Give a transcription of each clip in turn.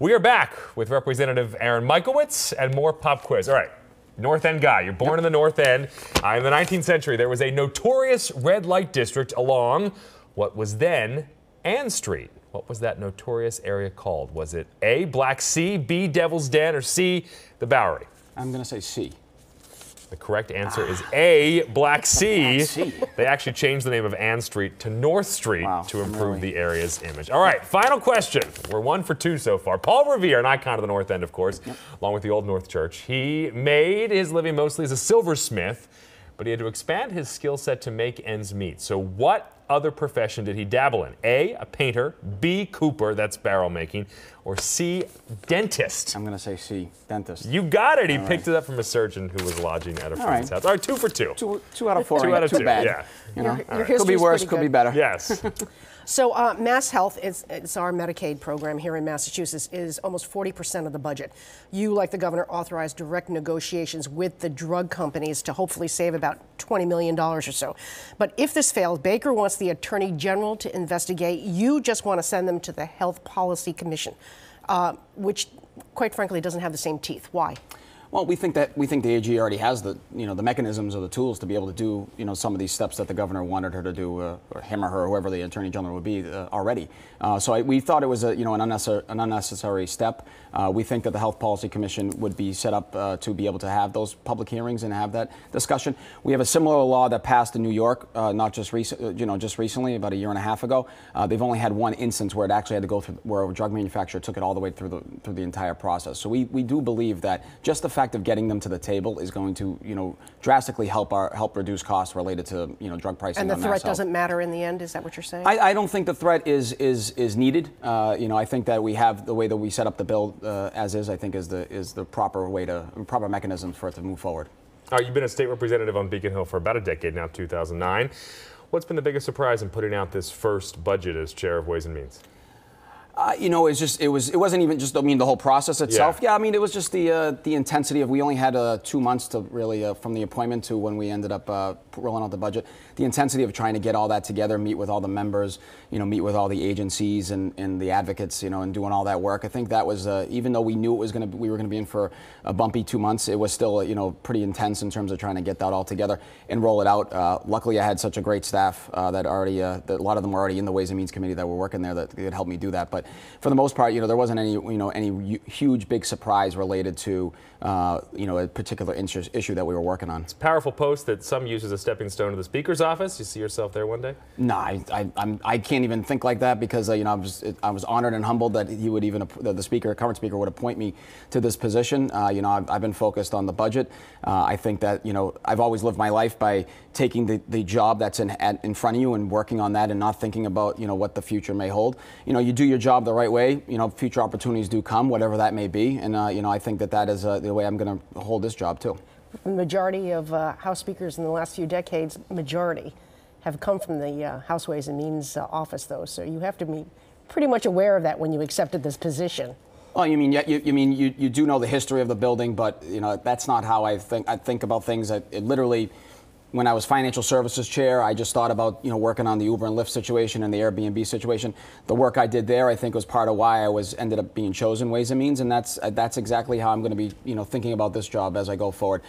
We are back with Representative Aaron Michaelwitz and more pop quiz. All right, North End guy. You're born in the North End. In the 19th century, there was a notorious red light district along what was then Ann Street. What was that notorious area called? Was it A, Black Sea, B, Devil's Den, or C, the Bowery? I'm going to say C. The correct answer is A, Black Sea. Black Sea. They actually changed the name of Ann Street to North Street to improve the area's image. All right, final question. We're 1 for 2 so far. Paul Revere, an icon of the North End, of course, along with the Old North Church. He made his living mostly as a silversmith, but he had to expand his skill set to make ends meet. So what other profession did he dabble in? A painter, B, cooper, that's barrel making, or C, dentist? I'm going to say C, dentist. You got it. He picked it up from a surgeon who was lodging at a friend's house. All right, 2 for 2. Two out of 4. 2 out of 2. Bad. Yeah. You know? Could be worse, could be better. Yes. So Mass Health, it's our Medicaid program here in Massachusetts, is almost 40% of the budget. You, like the governor, authorized direct negotiations with the drug companies to hopefully save about $20 million or so. But if this fails, Baker wants the Attorney General to investigate. You just want to send them to the Health Policy Commission, which, quite frankly, doesn't have the same teeth. Why? Well, we think the AG already has the mechanisms or the tools to be able to do some of these steps that the governor wanted her to do, or him or her, whoever the attorney general would be already. So we thought it was an unnecessary step. We think that the Health Policy Commission would be set up to be able to have those public hearings and have that discussion. We have a similar law that passed in New York, just recently, about a year and a half ago. They've only had one instance where it actually had to go through, where a drug manufacturer took it all the way through the entire process. So we do believe that just the fact of getting them to the table is going to drastically help reduce costs related to drug pricing. And the threat doesn't matter in the end. Is that what you're saying? I don't think the threat is needed. I think that we have the way that we set up the bill as is. I think is the proper mechanism for it to move forward. All right, you've been a state representative on Beacon Hill for about a decade now, 2009. What's been the biggest surprise in putting out this first budget as chair of Ways and Means? It wasn't even just, the whole process itself. Yeah, it was just the intensity of, we only had 2 months to really, from the appointment to when we ended up rolling out the budget, the intensity of trying to get all that together, meet with all the members, meet with all the agencies and the advocates, and doing all that work. I think that was, even though we knew we were going to be in for a bumpy 2 months, it was still, pretty intense in terms of trying to get that all together and roll it out. Luckily, I had such a great staff that already, that a lot of them were already in the Ways and Means Committee that were working there that could help me do that. But for the most part, there wasn't any huge big surprise related to a particular issue that we were working on. It's a powerful post that some use as a stepping stone to the Speaker's office. You see yourself there one day? No, I can't even think like that because I was honored and humbled that he would even the current speaker would appoint me to this position. I've been focused on the budget. I think that I've always lived my life by taking the job that's in front of you and working on that and not thinking about what the future may hold. You do your job the right way. Future opportunities do come, whatever that may be, and I think that is the way I'm going to hold this job too. The majority of House speakers in the last few decades, have come from the House Ways and Means office, though. So you have to be pretty much aware of that when you accepted this position. Well, you do know the history of the building, but that's not how I think. I think about things. Literally, when I was financial services chair, I just thought about working on the Uber and Lyft situation and the Airbnb situation. The work I did there, I think, was part of why I ended up being chosen Ways and Means, and that's exactly how I'm going to be thinking about this job as I go forward.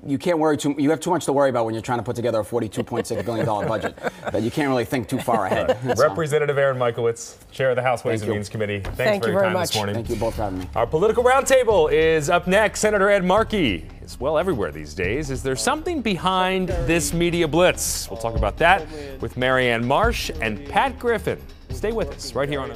You can't worry you have too much to worry about when you're trying to put together a $42.6 billion budget. That you can't really think too far ahead. Representative Aaron Michaelwitz, chair of the House Ways and Means Committee. Thanks for your time this morning. Thank you both for having me. Our political roundtable is up next. Senator Ed Markey is everywhere these days. Is there something behind this media blitz? We'll talk about that with Marianne Marsh and Pat Griffin. Stay with us right here on